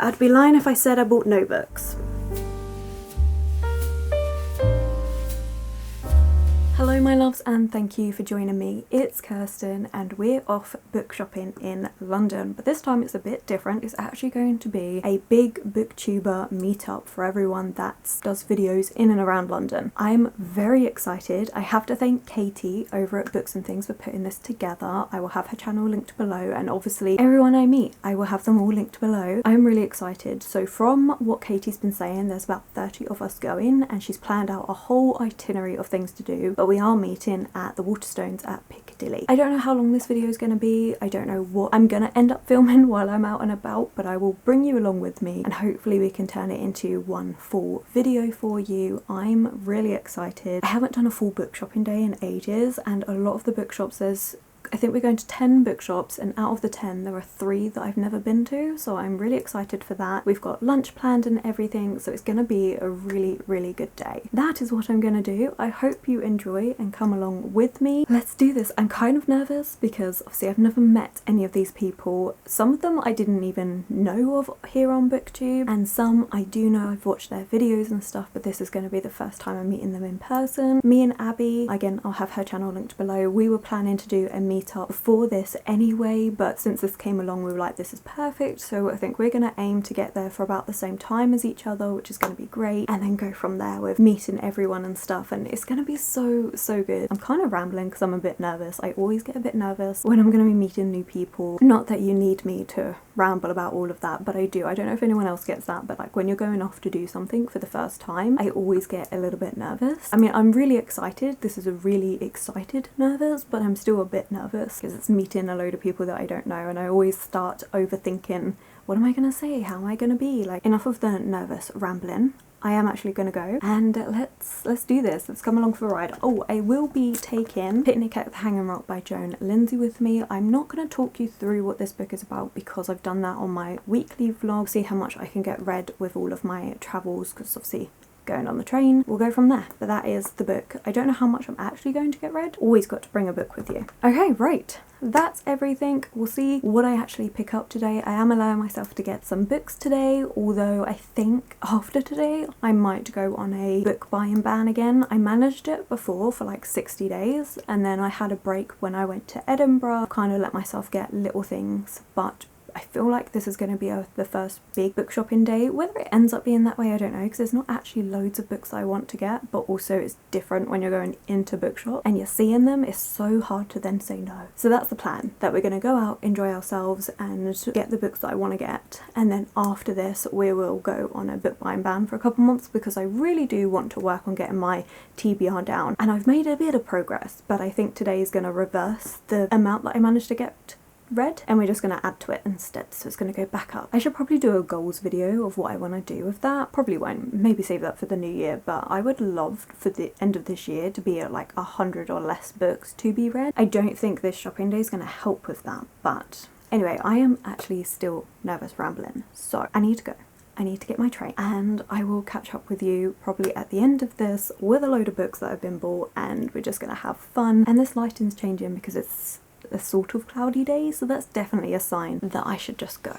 I'd be lying if I said I bought no books. Hello my loves, and thank you for joining me. It's Kirsten and we're off book shopping in London, but this time it's a bit different. It's actually going to be a big booktuber meetup for everyone that does videos in and around London. I'm very excited. I have to thank Katie over at Books and Things for putting this together. I will have her channel linked below, and obviously everyone I meet, I will have them all linked below. I'm really excited. So from what Katie's been saying, there's about 30 of us going, and she's planned out a whole itinerary of things to do, but we are meeting at the Waterstones at Piccadilly. I don't know how long this video is going to be. I don't know what I'm going to end up filming while I'm out and about, but I will bring you along with me and hopefully we can turn it into one full video for you. I'm really excited. I haven't done a full book shopping day in ages, and a lot of the bookshops, I think we're going to 10 bookshops, and out of the 10 there are 3 that I've never been to, so I'm really excited for that. We've got lunch planned and everything, so it's going to be a really good day. That is what I'm going to do. I hope you enjoy and come along with me. Let's do this. I'm kind of nervous because obviously I've never met any of these people. Some of them I didn't even know of here on Booktube, and some I do know. I've watched their videos and stuff, but this is going to be the first time I'm meeting them in person. Me and Abby, again I'll have her channel linked below, we were planning to do a meetup before this anyway, but since this came along we were like, this is perfect. So I think we're gonna aim to get there for about the same time as each other, which is gonna be great, and then go from there with meeting everyone and stuff, and it's gonna be so good. I'm kind of rambling because I'm a bit nervous. I always get a bit nervous when I'm gonna be meeting new people. Not that you need me to ramble about all of that, but I do. I don't know if anyone else gets that, but like when you're going off to do something for the first time, I always get a little bit nervous. I mean, I'm really excited. This is a really excited nervous, but I'm still a bit nervous because it's meeting a load of people that I don't know, and I always start overthinking, what am I gonna say? How am I gonna be? Like, enough of the nervous rambling. I am actually going to go, and let's do this. Let's come along for a ride. Oh, I will be taking Picnic at the Hanging Rock by Joan Lindsay with me. I'm not going to talk you through what this book is about because I've done that on my weekly vlog. See how much I can get read with all of my travels, because obviously going on the train, we'll go from there. But that is the book. I don't know how much I'm actually going to get read. Always got to bring a book with you. Okay, right. That's everything. We'll see what I actually pick up today. I am allowing myself to get some books today, although I think after today I might go on a book buying ban again. I managed it before for like 60 days, and then I had a break when I went to Edinburgh. Kind of let myself get little things, but I feel like this is going to be the first big book shopping day. Whether it ends up being that way, I don't know, because there's not actually loads of books I want to get, but also it's different when you're going into bookshop and you're seeing them. It's so hard to then say no. So that's the plan, that we're going to go out, enjoy ourselves and get the books that I want to get, and then after this we will go on a book buying ban for a couple months, because I really do want to work on getting my TBR down, and I've made a bit of progress, but I think today is going to reverse the amount that I managed to get read, and we're just going to add to it instead, so it's going to go back up. I should probably do a goals video of what I want to do with that. Probably won't, maybe save that for the new year, but I would love for the end of this year to be at like 100 or less books to be read. I don't think this shopping day is going to help with that, but anyway, I am actually still nervous rambling, so I need to go. I need to get my train, and I will catch up with you probably at the end of this with a load of books that have been bought, and we're just going to have fun. And this lighting's changing because it's a sort of cloudy day, so that's definitely a sign that I should just go.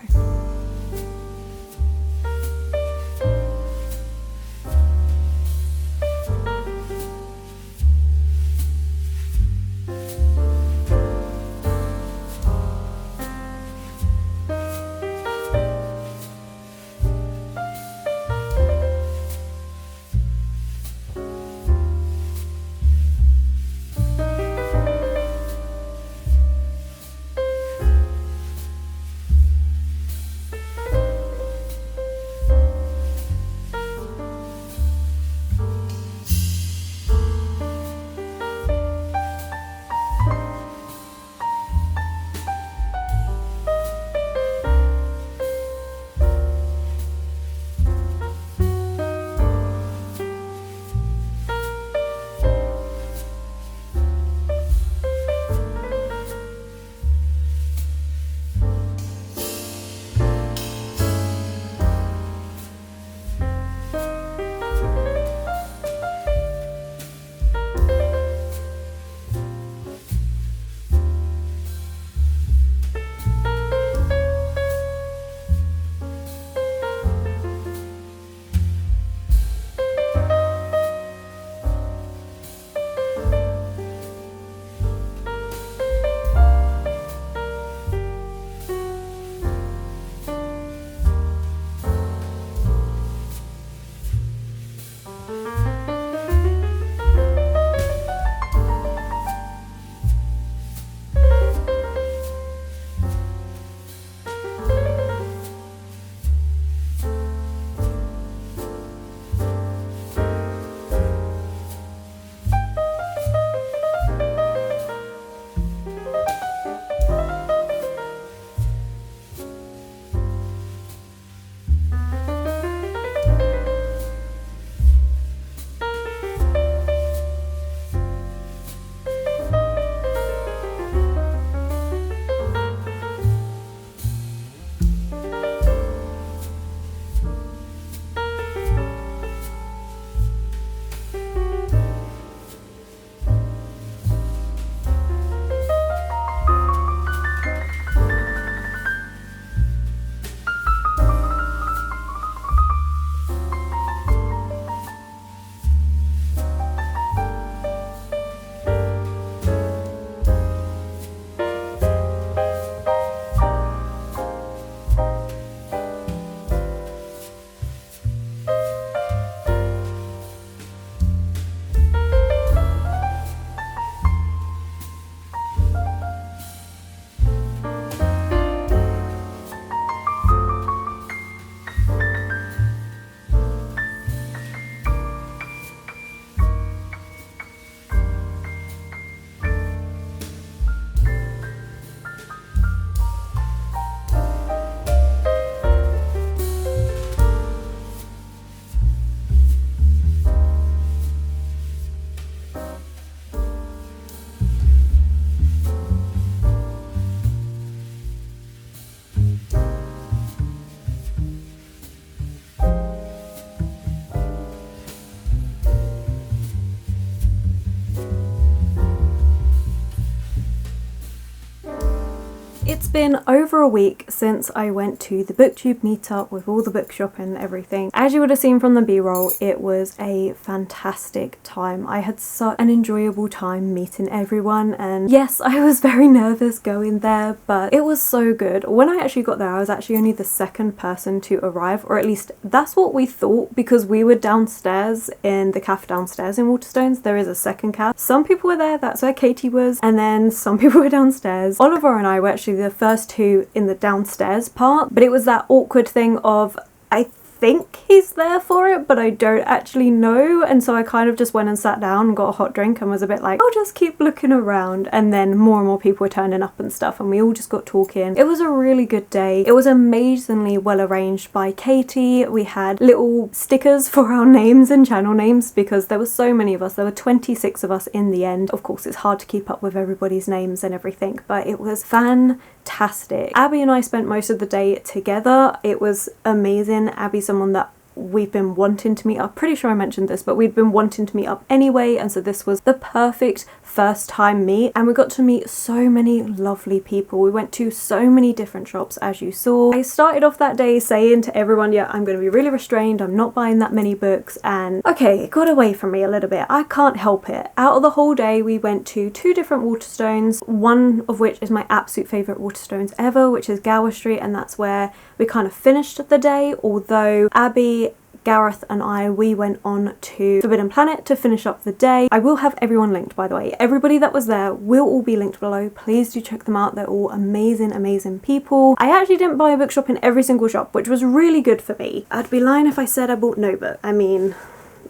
been over a week since I went to the Booktube Meetup with all the book shopping and everything. As you would have seen from the b-roll, it was a fantastic time. I had such an enjoyable time meeting everyone, and yes, I was very nervous going there, but it was so good. When I actually got there, I was actually only the second person to arrive, or at least that's what we thought, because we were downstairs in the cafe downstairs in Waterstones. There is a second cafe. Some people were there, that's where Katie was, and then some people were downstairs. Oliver and I were actually the first two in the downstairs part, but it was that awkward thing of, I think he's there for it, but I don't actually know, and so I kind of just went and sat down and got a hot drink and was a bit like, I'll just keep looking around, and then more and more people were turning up and stuff, and we all just got talking. It was a really good day. It was amazingly well arranged by Katie. We had little stickers for our names and channel names because there were so many of us. There were 26 of us in the end. Of course, it's hard to keep up with everybody's names and everything, but it was fantastic. Abby and I spent most of the day together. It was amazing. Abby's someone that we've been wanting to meet up. Pretty sure I mentioned this, but we'd been wanting to meet up anyway, and so this was the perfect first time meet, and we got to meet so many lovely people. We went to so many different shops, as you saw. I started off that day saying to everyone, yeah, I'm going to be really restrained, I'm not buying that many books, and okay, it got away from me a little bit. I can't help it. Out of the whole day, we went to 2 different Waterstones, one of which is my absolute favourite Waterstones ever, which is Gower Street, and that's where we kind of finished the day, although Abby, Gareth and we went on to Forbidden Planet to finish up the day. I will have everyone linked, by the way. Everybody that was there will all be linked below. Please do check them out. They're all amazing people. I actually didn't buy a bookshop in every single shop, which was really good for me. I'd be lying if I said I bought no book. I mean,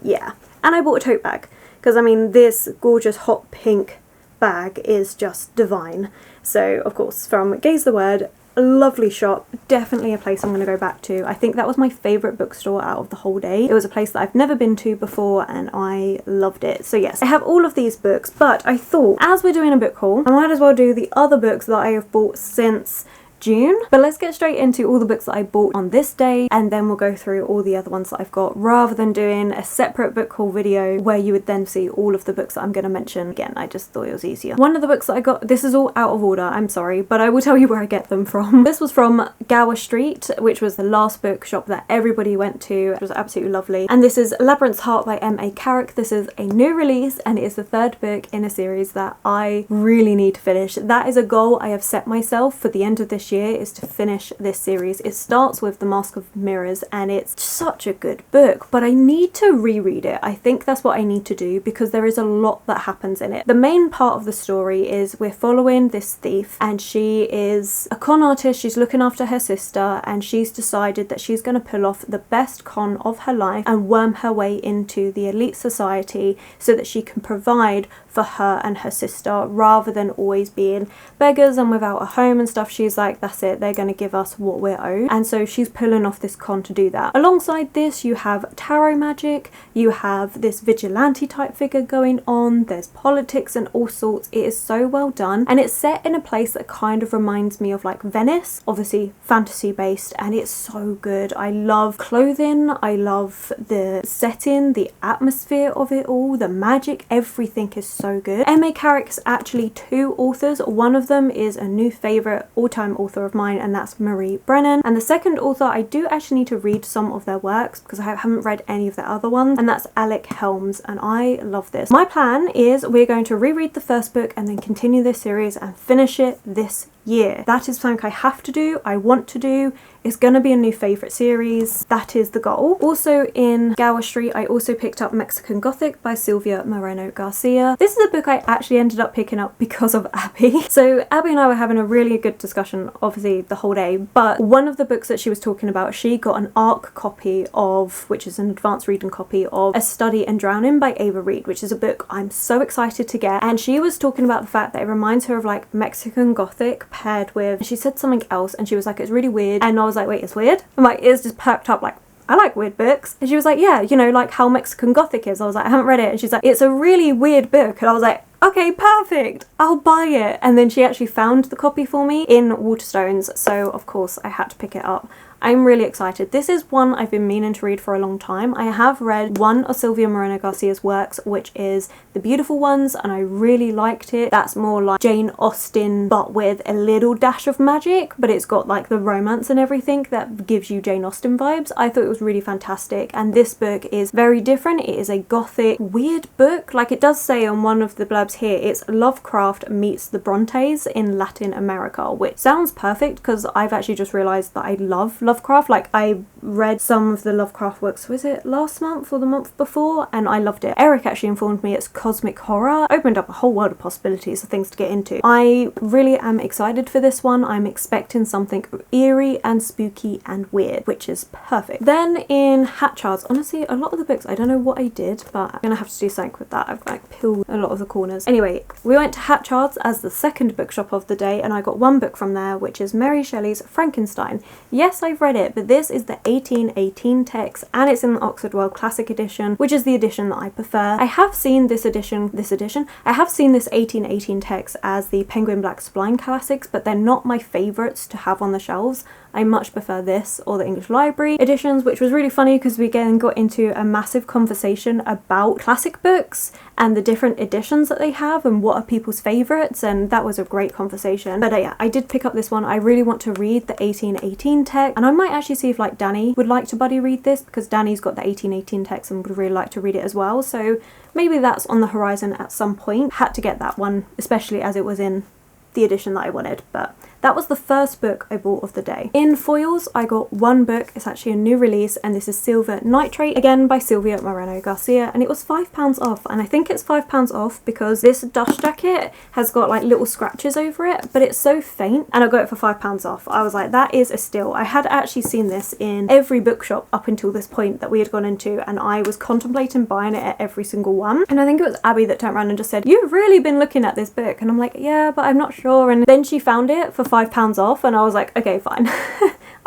yeah. And I bought a tote bag, because I mean, this gorgeous hot pink bag is just divine. So, of course, from Gaze the Word, a lovely shop, definitely a place I'm going to go back to. I think that was my favourite bookstore out of the whole day. It was a place that I've never been to before and I loved it. So yes, I have all of these books, but I thought as we're doing a book haul, I might as well do the other books that I have bought since June. But let's get straight into all the books that I bought on this day, and then we'll go through all the other ones that I've got, rather than doing a separate book haul video where you would then see all of the books that I'm going to mention. Again, I just thought it was easier. One of the books that I got, this is all out of order, I'm sorry, but I will tell you where I get them from. This was from Gower Street, which was the last bookshop that everybody went to. It was absolutely lovely. And this is Labyrinth Heart by M.A. Carrick. This is a new release, and it is the 3rd book in a series that I really need to finish. That is a goal I have set myself for the end of this year, is to finish this series. It starts with The Mask of Mirrors, and it's such a good book, but I need to reread it. I think that's what I need to do, because there is a lot that happens in it. The main part of the story is we're following this thief, and she is a con artist. She's looking after her sister, and she's decided that she's going to pull off the best con of her life and worm her way into the elite society so that she can provide for her and her sister, rather than always being beggars and without a home and stuff. She's like, that's it, they're going to give us what we're owed, and so she's pulling off this con to do that. Alongside this, you have tarot magic, you have this vigilante type figure going on, there's politics and all sorts. It is so well done, and it's set in a place that kind of reminds me of like Venice, obviously fantasy based, and it's so good. I love clothing, I love the setting, the atmosphere of it all, the magic, everything is so good. M.A. Carrick's actually 2 authors. One of them is a new favourite all-time author of mine, and that's Marie Brennan, and the second author, I do actually need to read some of their works because I haven't read any of their other ones, and that's Alec Helms, and I love this. My plan is we're going to reread the first book and then continue this series and finish it this year. That is something I have to do, I want to do. It's going to be a new favourite series. That is the goal. Also in Gower Street, I also picked up Mexican Gothic by Silvia Moreno Garcia. This is a book I actually ended up picking up because of Abby. So Abby and I were having a really good discussion, obviously the whole day, but one of the books that she was talking about, she got an ARC copy of, which is an advanced reading copy of A Study in Drowning by Ava Reid, which is a book I'm so excited to get. And she was talking about the fact that it reminds her of like Mexican Gothic paired with, she said something else, and she was like, it's really weird, and I was like, wait, it's weird? And my ears just perked up like, I like weird books. And she was like, yeah, you know, like how Mexican Gothic is. I was like, I haven't read it. And she's like, it's a really weird book. And I was like, okay, perfect, I'll buy it. And then she actually found the copy for me in Waterstones, so of course I had to pick it up. I'm really excited. This is one I've been meaning to read for a long time. I have read one of Silvia Moreno Garcia's works, which is The Beautiful Ones, and I really liked it. That's more like Jane Austen but with a little dash of magic, but it's got like the romance and everything that gives you Jane Austen vibes. I thought it was really fantastic, and this book is very different. It is a gothic weird book. Like it does say on one of the blurbs here, it's Lovecraft meets the Brontes in Latin America, which sounds perfect because I've actually just realised that I love Lovecraft. Like I read some of the Lovecraft works, was it last month or the month before, and I loved it. Eric actually informed me it's cosmic horror. Opened up a whole world of possibilities of things to get into. I really am excited for this one. I'm expecting something eerie and spooky and weird, which is perfect. Then in Hatchards, honestly a lot of the books, I don't know what I did, but I'm gonna have to do something with that. I've like peeled a lot of the corners. Anyway, we went to Hatchards as the second bookshop of the day, and I got one book from there, which is Mary Shelley's Frankenstein. Yes, I've read it, but this is the 1818 text, and it's in the Oxford World Classic edition, which is the edition that I prefer. I have seen this edition, I have seen this 1818 text as the Penguin Black Spline Classics, but they're not my favourites to have on the shelves. I much prefer this or the English Library editions, which was really funny because we again got into a massive conversation about classic books and the different editions that they have and what are people's favourites, and that was a great conversation. But yeah, I did pick up this one. I really want to read the 1818 text, and I might actually see if like Danny would like to buddy read this, because Danny's got the 1818 text and would really like to read it as well, so maybe that's on the horizon at some point. Had to get that one, especially as it was in the edition that I wanted, but that was the first book I bought of the day. In foils, I got one book. It's actually a new release, and this is Silver Nitrate, again by Silvia Moreno Garcia, and it was £5 off, and I think it's £5 off because this dust jacket has got like little scratches over it, but it's so faint, and I got it for £5 off. I was like, that is a steal. I had actually seen this in every bookshop up until this point that we had gone into, and I was contemplating buying it at every single one, and I think it was Abby that turned around and just said, "You've really been looking at this book," and I'm like, yeah, but I'm not sure, and then she found it for £5 off, and I was like, okay, fine.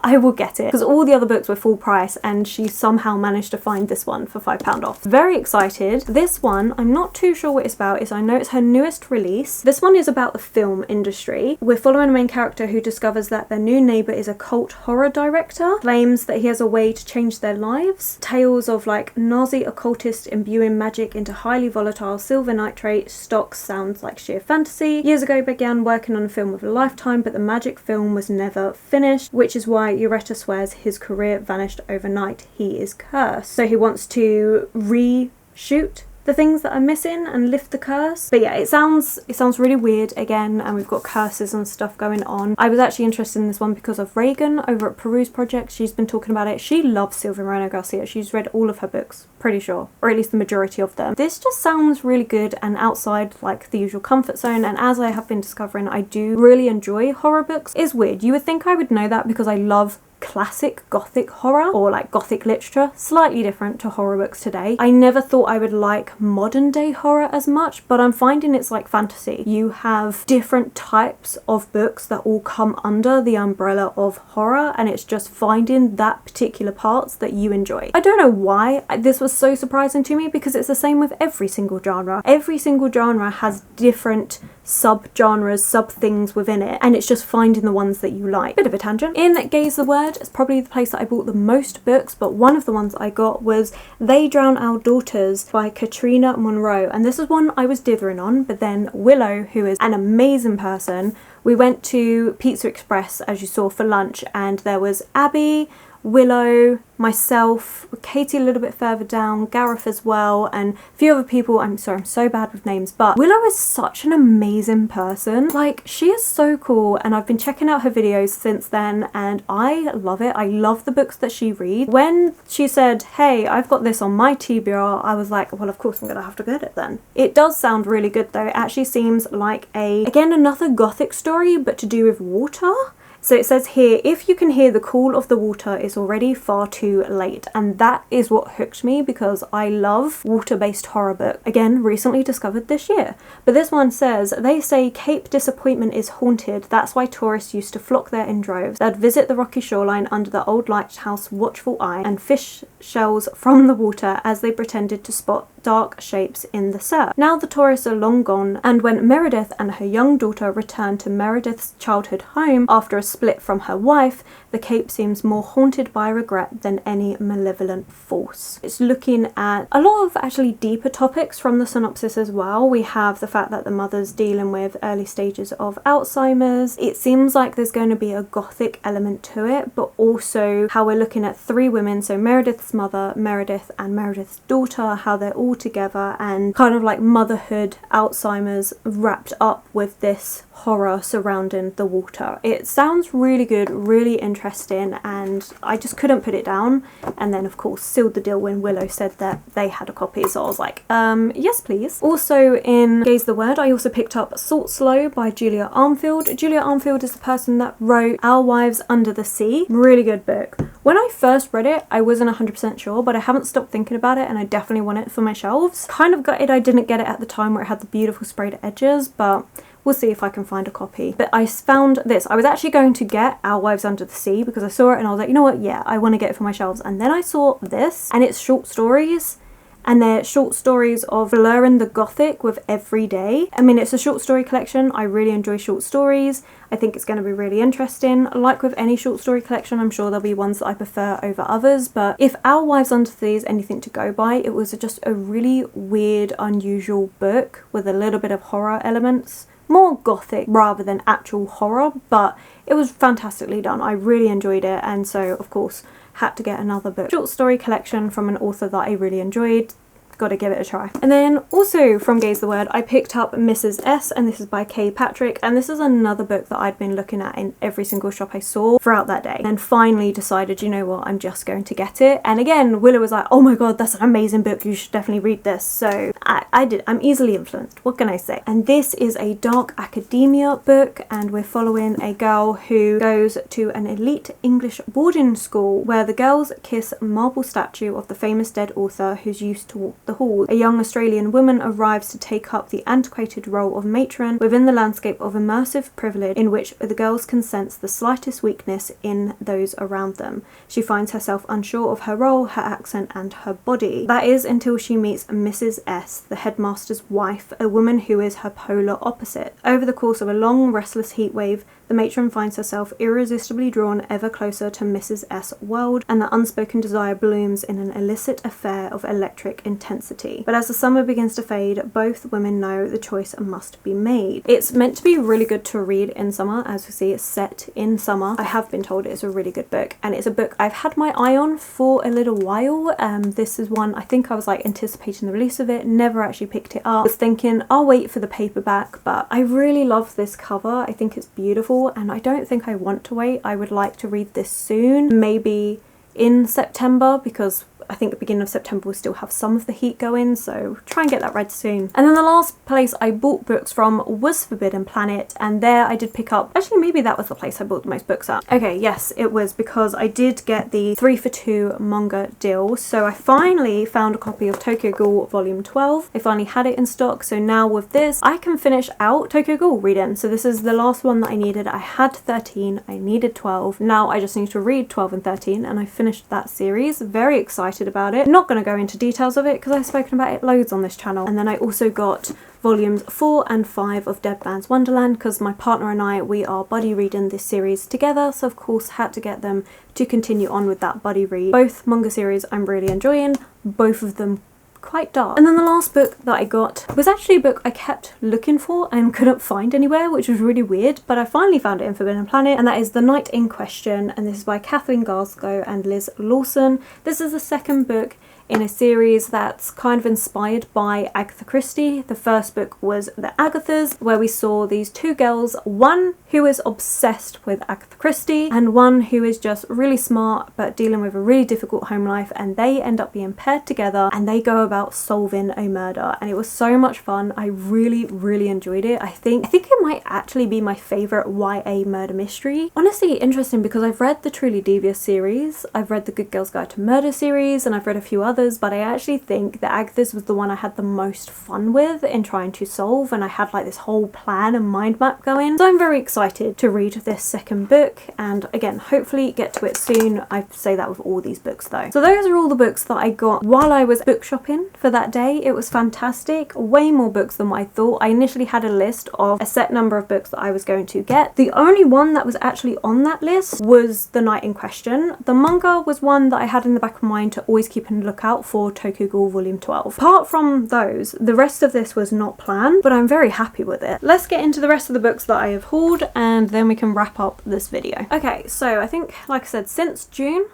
I will get it, because all the other books were full price and she somehow managed to find this one for £5 off. Very excited. This one, I'm not too sure what it's about. I know it's her newest release. This one is about the film industry. We're following a main character who discovers that their new neighbour is a cult horror director, claims that he has a way to change their lives. Tales of like Nazi occultists imbuing magic into highly volatile silver nitrate stocks sounds like sheer fantasy. Years ago began working on a film of a lifetime, but the magic film was never finished, which is why Ureta swears his career vanished overnight. He is cursed. So he wants to reshoot the things that are missing and lift the curse. But yeah, it sounds really weird again, and we've got curses and stuff going on. I was actually interested in this one because of Reagan over at Peruse Project. She's been talking about it. She loves Silvia Moreno Garcia. She's read all of her books, pretty sure, or at least the majority of them. This just sounds really good and outside like the usual comfort zone, and as I have been discovering, I do really enjoy horror books. It's weird. You would think I would know that because I love classic gothic horror or like gothic literature, slightly different to horror books today. I never thought I would like modern day horror as much, but I'm finding it's like fantasy. You have different types of books that all come under the umbrella of horror, and it's just finding that particular parts that you enjoy. I don't know why this was so surprising to me, because it's the same with every single genre. Every single genre has different sub-genres, sub-things within it, and it's just finding the ones that you like. Bit of a tangent. In Gaze the Word, it's probably the place that I bought the most books, but one of the ones I got was They Drown Our Daughters by Katrina Monroe, and this is one I was dithering on, but then Willow, who is an amazing person, we went to Pizza Express, as you saw, for lunch, and there was Abby, Willow, myself, Katie a little bit further down, Gareth as well, and a few other people. I'm sorry, I'm so bad with names, but Willow is such an amazing person. Like, she is so cool, and I've been checking out her videos since then, and I love it. I love the books that she reads. When she said, hey, I've got this on my TBR, I was like, well, of course I'm gonna have to get it then. It does sound really good though. It actually seems like again, another gothic story, but to do with water. So it says here, if you can hear the call of the water, it's already far too late. And that is what hooked me, because I love water-based horror book. Again, recently discovered this year. But this one says, they say Cape Disappointment is haunted. That's why tourists used to flock there in droves. They'd visit the rocky shoreline under the old lighthouse watchful eye and fish shells from the water as they pretended to spot dark shapes in the surf. Now the tourists are long gone, and when Meredith and her young daughter return to Meredith's childhood home after a split from her wife, the Cape seems more haunted by regret than any malevolent force. It's looking at a lot of actually deeper topics from the synopsis as well. We have the fact that the mother's dealing with early stages of Alzheimer's. It seems like there's going to be a Gothic element to it, but also how we're looking at three women, so Meredith's mother, Meredith, and Meredith's daughter, how they're all together, and kind of like motherhood, Alzheimer's wrapped up with this horror surrounding the water. It sounds really good, really interesting, and I just couldn't put it down. And then of course sealed the deal when Willow said that they had a copy, so I was like, yes please. Also in Gaze the Word, I also picked up Salt Slow by Julia Armfield. Julia Armfield is the person that wrote Our Wives Under the Sea. Really good book. When I first read it, I wasn't 100% sure, but I haven't stopped thinking about it, and I definitely want it for my shelves. Kind of gutted I didn't get it at the time where it had the beautiful sprayed edges, but we'll see if I can find a copy. But I found this. I was actually going to get Our Wives Under the Sea because I saw it and I was like, you know what, yeah, I want to get it for my shelves. And then I saw this, and it's short stories, and they're short stories of blurring the Gothic with everyday. I mean, it's a short story collection. I really enjoy short stories. I think it's going to be really interesting. Like with any short story collection, I'm sure there'll be ones that I prefer over others, but if Our Wives Under the Sea is anything to go by, it was just a really weird, unusual book with a little bit of horror elements. More Gothic rather than actual horror, but it was fantastically done. I really enjoyed it, and so of course had to get another book. Short story collection from an author that I really enjoyed. Gotta give it a try. And then also from Gaze the Word, I picked up Mrs. S, and this is by Kay Patrick, and this is another book that I'd been looking at in every single shop I saw throughout that day, and finally decided, you know what, I'm just going to get it. And again, Willow was like, oh my god, that's an amazing book, you should definitely read this. So I did. I'm easily influenced, what can I say? And this is a dark academia book, and we're following a girl who goes to an elite English boarding school where the girls kiss a marble statue of the famous dead author who's used to walk the hall. A young Australian woman arrives to take up the antiquated role of matron within the landscape of immersive privilege in which the girls can sense the slightest weakness in those around them. She finds herself unsure of her role, her accent, and her body. That is until she meets Mrs. S, the headmaster's wife, a woman who is her polar opposite. Over the course of a long, restless heatwave, the matron finds herself irresistibly drawn ever closer to Mrs. S' world, and the unspoken desire blooms in an illicit affair of electric intensity. But as the summer begins to fade, both women know the choice must be made. It's meant to be really good to read in summer. As you see, it's set in summer. I have been told it's a really good book, and it's a book I've had my eye on for a little while. This is one I think I was like anticipating the release of it, never actually picked it up. I was thinking I'll wait for the paperback, but I really love this cover. I think it's beautiful, and I don't think I want to wait. I would like to read this soon, maybe in September, because I think the beginning of September will still have some of the heat going, so try and get that read soon. And then the last place I bought books from was Forbidden Planet, and there I did pick up, actually maybe that was the place I bought the most books at. Okay, yes it was, because I did get the 3 for 2 manga deal, so I finally found a copy of Tokyo Ghoul Volume 12. I finally had it in stock, so now with this I can finish out Tokyo Ghoul reading. So this is the last one that I needed. I had 13, I needed 12, now I just need to read 12 and 13, and I finished that series. Very excited about it. Not going to go into details of it because I've spoken about it loads on this channel. And then I also got volumes 4 and 5 of Dead Man's Wonderland because my partner and I, we are buddy reading this series together, so of course had to get them to continue on with that buddy read. Both manga series I'm really enjoying, both of them quite dark. And then the last book that I got was actually a book I kept looking for and couldn't find anywhere, which was really weird, but I finally found it in Forbidden Planet, and that is The Night in Question, and this is by Kathleen Garslow and Liz Lawson. This is the second book in a series that's kind of inspired by Agatha Christie. The first book was The Agathas, where we saw these two girls, one who is obsessed with Agatha Christie and one who is just really smart but dealing with a really difficult home life, and they end up being paired together and they go about solving a murder, and it was so much fun. I really enjoyed it. I think it might actually be my favourite YA murder mystery. Honestly interesting because I've read the Truly Devious series, I've read the Good Girls Guide to Murder series, and I've read a few others, others, but I actually think that Agatha's was the one I had the most fun with in trying to solve, and I had like this whole plan and mind map going. So I'm very excited to read this second book, and again, hopefully get to it soon. I say that with all these books though. So those are all the books that I got while I was book shopping for that day. It was fantastic. Way more books than what I thought. I initially had a list of a set number of books that I was going to get. The only one that was actually on that list was the night in question. The manga was one that I had in the back of my mind to always keep a lookout for, Tokughoul Volume 12. Apart from those, the rest of this was not planned, but I'm very happy with it. Let's get into the rest of the books that I have hauled, and then we can wrap up this video. Okay, so I think, like I said, since June,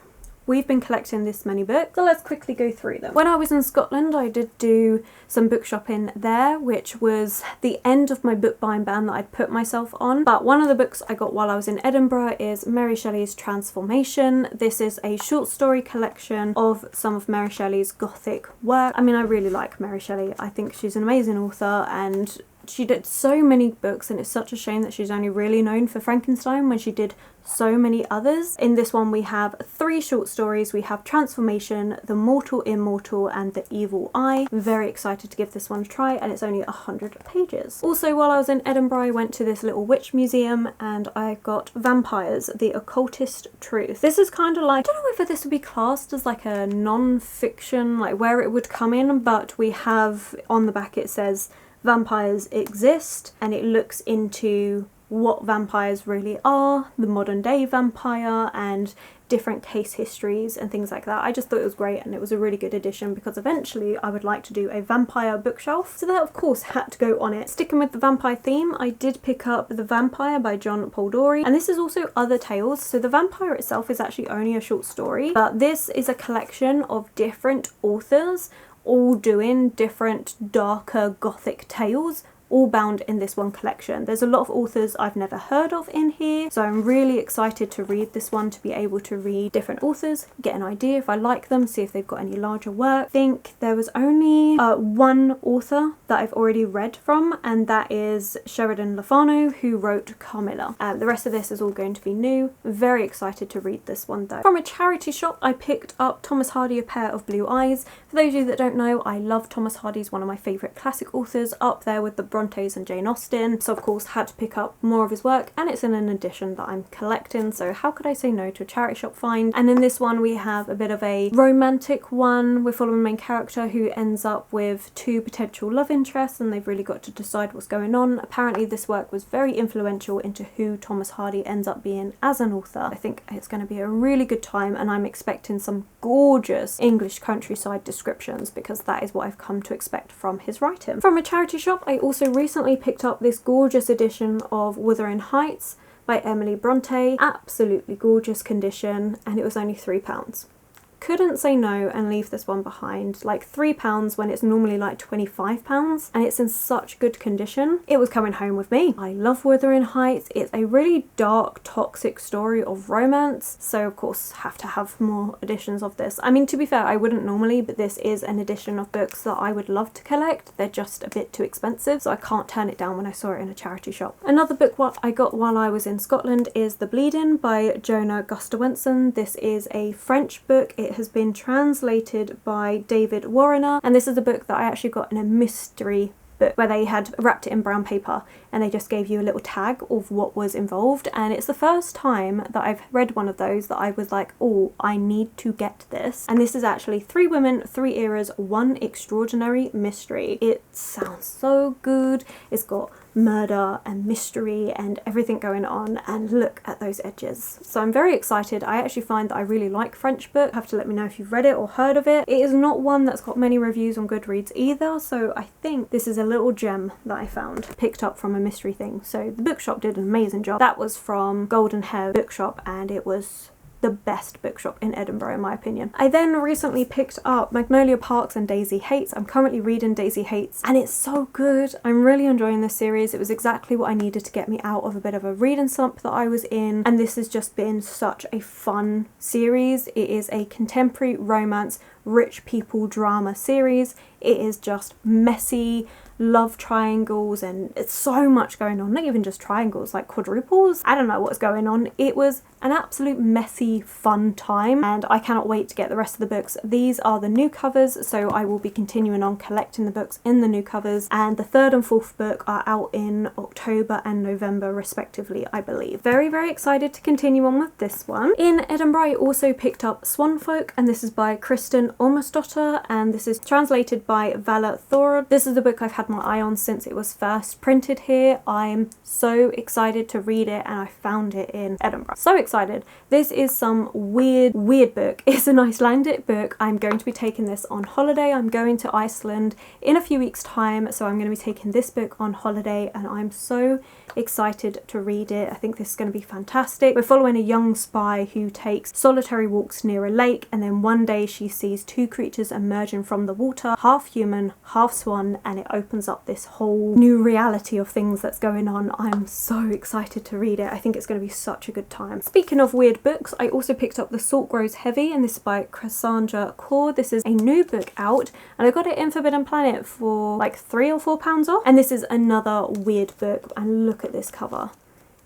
we've been collecting this many books, so let's quickly go through them. When I was in Scotland, I did do some book shopping there, which was the end of my book buying ban that I'd put myself on. But one of the books I got while I was in Edinburgh is Mary Shelley's Transformation. This is a short story collection of some of Mary Shelley's Gothic work. I mean, I really like Mary Shelley. I think she's an amazing author, and she did so many books, and it's such a shame that she's only really known for Frankenstein when she did so many others. In this one we have 3 short stories. We have Transformation, The Mortal Immortal, and The Evil Eye. I'm very excited to give this one a try, and it's only 100 pages. Also, while I was in Edinburgh, I went to this little witch museum and I got Vampires, The Occultist Truth. This is kind of like, I don't know whether this would be classed as like a non-fiction, like where it would come in, but we have on the back it says vampires exist, and it looks into what vampires really are, the modern day vampire, and different case histories and things like that. I just thought it was great, and it was a really good addition because eventually I would like to do a vampire bookshelf, so that of course had to go on it. Sticking with the vampire theme, I did pick up The Vampire by John Poldori, and this is also other tales. So The Vampire itself is actually only a short story, but this is a collection of different authors all doing different darker gothic tales, all bound in this one collection. There's a lot of authors I've never heard of in here, so I'm really excited to read this one, to be able to read different authors, get an idea if I like them, see if they've got any larger work. I think there was only one author that I've already read from, and that is Sheridan Le Fanu, who wrote Carmilla. The rest of this is all going to be new. Very excited to read this one though. From a charity shop, I picked up Thomas Hardy, A Pair of Blue Eyes. For those of you that don't know, I love Thomas Hardy. He's one of my favourite classic authors, up there with the Brontes and Jane Austen, so of course had to pick up more of his work, and it's in an edition that I'm collecting, so how could I say no to a charity shop find? And in this one we have a bit of a romantic one. We're following the main character who ends up with 2 potential love interests, and they've really got to decide what's going on. Apparently this work was very influential into who Thomas Hardy ends up being as an author. I think it's going to be a really good time, and I'm expecting some gorgeous English countryside descriptions, because that is what I've come to expect from his writing. From a charity shop, I also recently picked up this gorgeous edition of Wuthering Heights by Emily Bronte. Absolutely gorgeous condition, and it was only £3. Couldn't say no and leave this one behind. Like £3 when it's normally like £25, and it's in such good condition. It was coming home with me. I love Wuthering Heights. It's a really dark, toxic story of romance, so of course have to have more editions of this. I mean, to be fair, I wouldn't normally, but this is an edition of books that I would love to collect. They're just a bit too expensive, so I can't turn it down when I saw it in a charity shop. Another book what I got while I was in Scotland is The Bleeding by Jonah Gustawensen. This is a French book. It has been translated by David Warrener, and this is a book that I actually got in a mystery book where they had wrapped it in brown paper and they just gave you a little tag of what was involved, and it's the first time that I've read one of those that I was like, oh, I need to get this. And this is actually 3 Women, 3 Eras, 1 Extraordinary Mystery. It sounds so good. It's got murder and mystery and everything going on, and look at those edges. So I'm very excited. I actually find that I really like French book. You have to let me know if you've read it or heard of it. It is not one that's got many reviews on Goodreads either, so I think this is a little gem that I found, picked up from a mystery thing. So the bookshop did an amazing job. That was from Golden Hair Bookshop, and it was the best bookshop in Edinburgh in my opinion. I then recently picked up Magnolia Parks and Daisy Hates. I'm currently reading Daisy Hates, and it's so good. I'm really enjoying this series. It was exactly what I needed to get me out of a bit of a reading slump that I was in, and this has just been such a fun series. It is a contemporary romance rich people drama series. It is just messy, love triangles, and it's so much going on. Not even just triangles, like quadruples. I don't know what's going on. It was an absolute messy fun time, and I cannot wait to get the rest of the books. These are the new covers, so I will be continuing on collecting the books in the new covers, and the third and fourth book are out in October and November respectively, I believe. Very, very excited to continue on with this one. In Edinburgh I also picked up Swanfolk, and this is by Kristen Ormersdotter, and this is translated by Vala Thorod. This is the book I've had my eye on since it was first printed here. I'm so excited to read it, and I found it in Edinburgh. So excited. This is some weird book. It's an Icelandic book. I'm going to be taking this on holiday. I'm going to Iceland in a few weeks time, so I'm going to be taking this book on holiday, and I'm so excited to read it. I think this is going to be fantastic. We're following a young spy who takes solitary walks near a lake, and then one day she sees two creatures emerging from the water, half human, half swan, and it opens up this whole new reality of things that's going on. I'm so excited to read it. I think it's going to be such a good time. Speaking of weird books, I also picked up The Salt Grows Heavy, and this is by Cassandra Cord. This is a new book out, and I got it in Forbidden Planet for like £3 or £4 off, and this is another weird book, and look at this cover.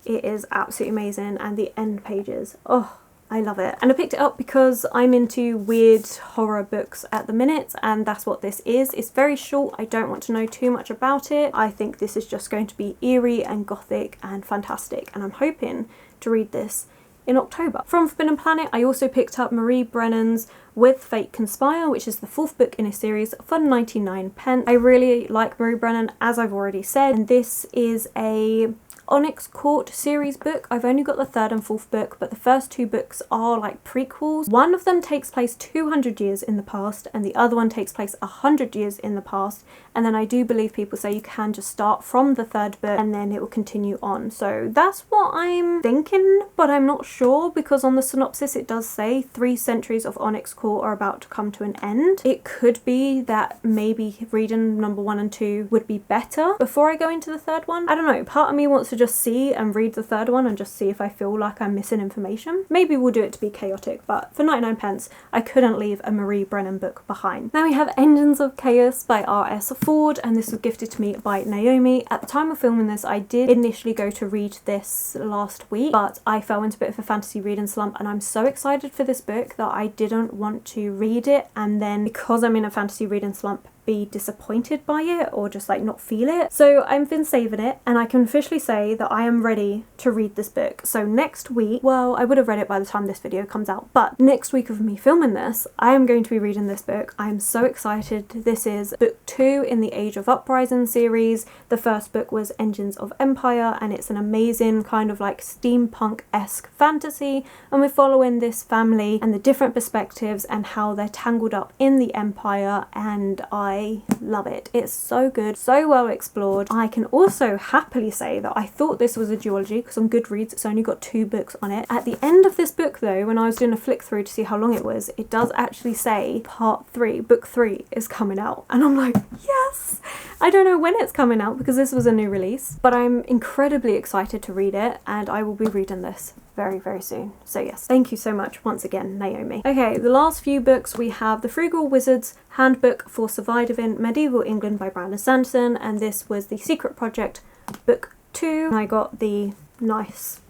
It is absolutely amazing, and the end pages, oh, I love it. And I picked it up because I'm into weird horror books at the minute, and that's what this is. It's very short. I don't want to know too much about it. I think this is just going to be eerie and gothic and fantastic, and I'm hoping to read this in October. From Forbidden Planet, I also picked up Marie Brennan's With Fate Conspire, which is the fourth book in a series for 99p. I really like Marie Brennan, as I've already said, and this is a Onyx Court series book. I've only got the third and fourth book, but the first two books are like prequels. One of them takes place 200 years in the past, and the other one takes place 100 years in the past, and then I do believe people say you can just start from the third book and then it will continue on. So that's what I'm thinking, but I'm not sure, because on the synopsis it does say 3 centuries of Onyx Court are about to come to an end. It could be that maybe reading number 1 and 2 would be better before I go into the third one. I don't know, part of me wants to just see and read the third one and just see if I feel like I'm missing information. Maybe we'll do it to be chaotic, but for 99p I couldn't leave a Marie Brennan book behind. Now we have Engines of Chaos by R.S. Ford, and this was gifted to me by Naomi. At the time of filming this, I did initially go to read this last week, but I fell into a bit of a fantasy reading slump, and I'm so excited for this book that I didn't want to read it, and then because I'm in a fantasy reading slump, be disappointed by it or just like not feel it. So I've been saving it, and I can officially say that I am ready to read this book. So next week, well, I would have read it by the time this video comes out, but next week of me filming this, I am going to be reading this book. I'm so excited. This is book 2 in the Age of Uprising series. The first book was Engines of Empire, and it's an amazing kind of like steampunk-esque fantasy, and we're following this family and the different perspectives and how they're tangled up in the Empire, and I love it. It's so good, so well explored. I can also happily say that I thought this was a duology, because on Goodreads it's only got 2 books on it. At the end of this book though, when I was doing a flick through to see how long it was, it does actually say part 3, book 3 is coming out, and I'm like, yes! I don't know when it's coming out because this was a new release, but I'm incredibly excited to read it, and I will be reading this very, very soon. So yes, thank you so much once again, Naomi. Okay, the last few books we have The Frugal Wizard's Handbook for Surviving Medieval England by Brandon Sanderson, and this was the Secret Project book 2. I got the nice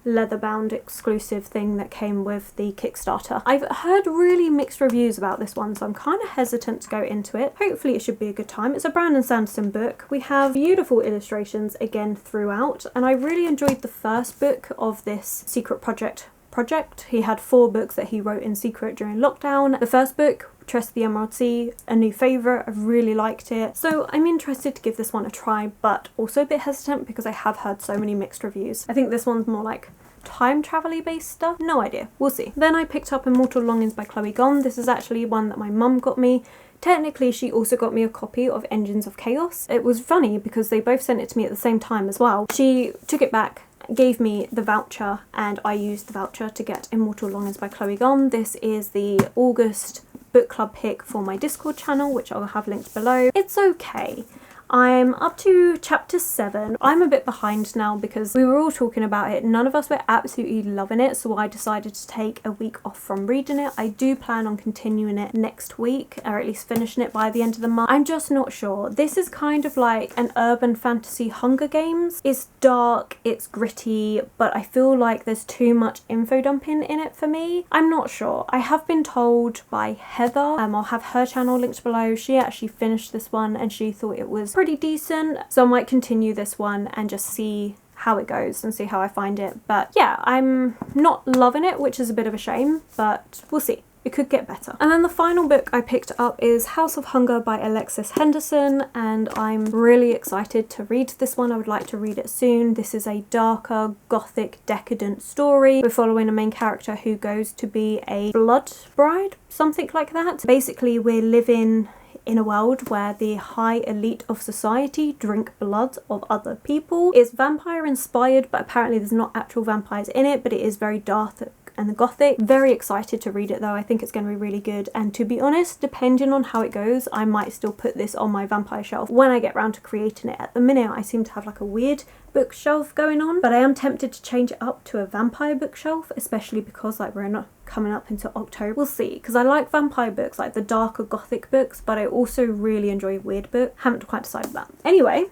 leather-bound exclusive thing that came with the Kickstarter. I've heard really mixed reviews about this one, so I'm kind of hesitant to go into it. Hopefully it should be a good time. It's a Brandon Sanderson book. We have beautiful illustrations again throughout, and I really enjoyed the first book of this Secret Project. He had 4 books that he wrote in secret during lockdown. The first book, Trust the Emerald Sea, a new favourite. I really liked it. So I'm interested to give this one a try, but also a bit hesitant because I have heard so many mixed reviews. I think this one's more like time travel-y based stuff. No idea. We'll see. Then I picked up Immortal Longings by Chloe Gon. This is actually one that my mum got me. Technically, she also got me a copy of Engines of Chaos. It was funny because they both sent it to me at the same time as well. She took it back, gave me the voucher, and I used the voucher to get Immortal Longings by Chloe Gon. This is the August book club pick for my Discord channel, which I'll have linked below. It's okay. I'm up to chapter 7. I'm a bit behind now because we were all talking about it. None of us were absolutely loving it, so I decided to take a week off from reading it. I do plan on continuing it next week, or at least finishing it by the end of the month. I'm just not sure. This is kind of like an urban fantasy Hunger Games. It's dark, it's gritty, but I feel like there's too much info dumping in it for me. I'm not sure. I have been told by Heather, I'll have her channel linked below, she actually finished this one and she thought it was pretty decent, so I might continue this one and just see how it goes and see how I find it. But yeah, I'm not loving it, which is a bit of a shame, but we'll see. It could get better. And then the final book I picked up is House of Hunger by Alexis Henderson, and I'm really excited to read this one. I would like to read it soon. This is a darker, gothic, decadent story. We're following a main character who goes to be a blood bride, something like that. Basically, we're living in a world where the high elite of society drink blood of other people. It's vampire inspired, but apparently there's not actual vampires in it, but it is very dark and the gothic. Very excited to read it though. I think it's going to be really good, and to be honest, depending on how it goes, I might still put this on my vampire shelf when I get around to creating it. At the minute I seem to have like a weird bookshelf going on, but I am tempted to change it up to a vampire bookshelf, especially because like we're not coming up into October. We'll see, because I like vampire books, like the darker gothic books, but I also really enjoy weird books. Haven't quite decided that. Anyway,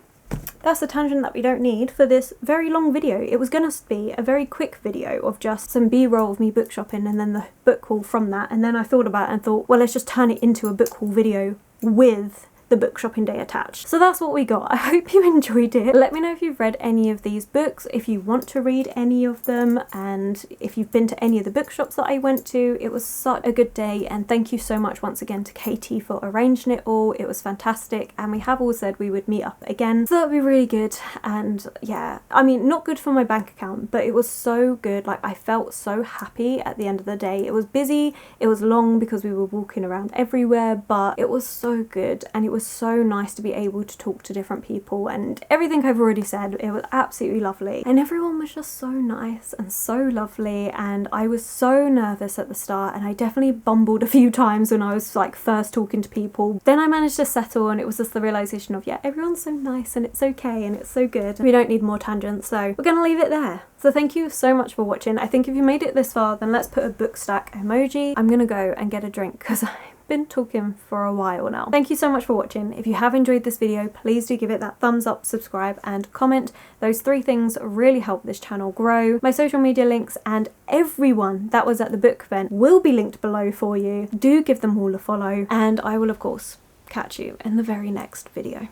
that's the tangent that we don't need for this very long video. It was going to be a very quick video of just some b-roll of me book shopping and then the book haul from that, and then I thought about it and thought, well, let's just turn it into a book haul video with the book shopping day attached. So that's what we got. I hope you enjoyed it. Let me know if you've read any of these books, if you want to read any of them, and if you've been to any of the bookshops that I went to. It was such a good day, and thank you so much once again to Katie for arranging it all. It was fantastic, and we have all said we would meet up again, so that'd be really good. And yeah, I mean, not good for my bank account, but it was so good. Like, I felt so happy at the end of the day. It was busy, it was long because we were walking around everywhere, but it was so good, and it was so nice to be able to talk to different people, and everything I've already said, it was absolutely lovely, and everyone was just so nice and so lovely. And I was so nervous at the start, and I definitely bumbled a few times when I was like first talking to people. Then I managed to settle, and it was just the realization of, yeah, everyone's so nice and it's okay and it's so good. We don't need more tangents, so we're gonna leave it there. So thank you so much for watching. I think if you made it this far, then let's put a book stack emoji. I'm gonna go and get a drink because I've been talking for a while now. Thank you so much for watching. If you have enjoyed this video, please do give it that thumbs up, subscribe and comment. Those 3 things really help this channel grow. My social media links and everyone that was at the book event will be linked below for you. Do give them all a follow, and I will of course catch you in the very next video.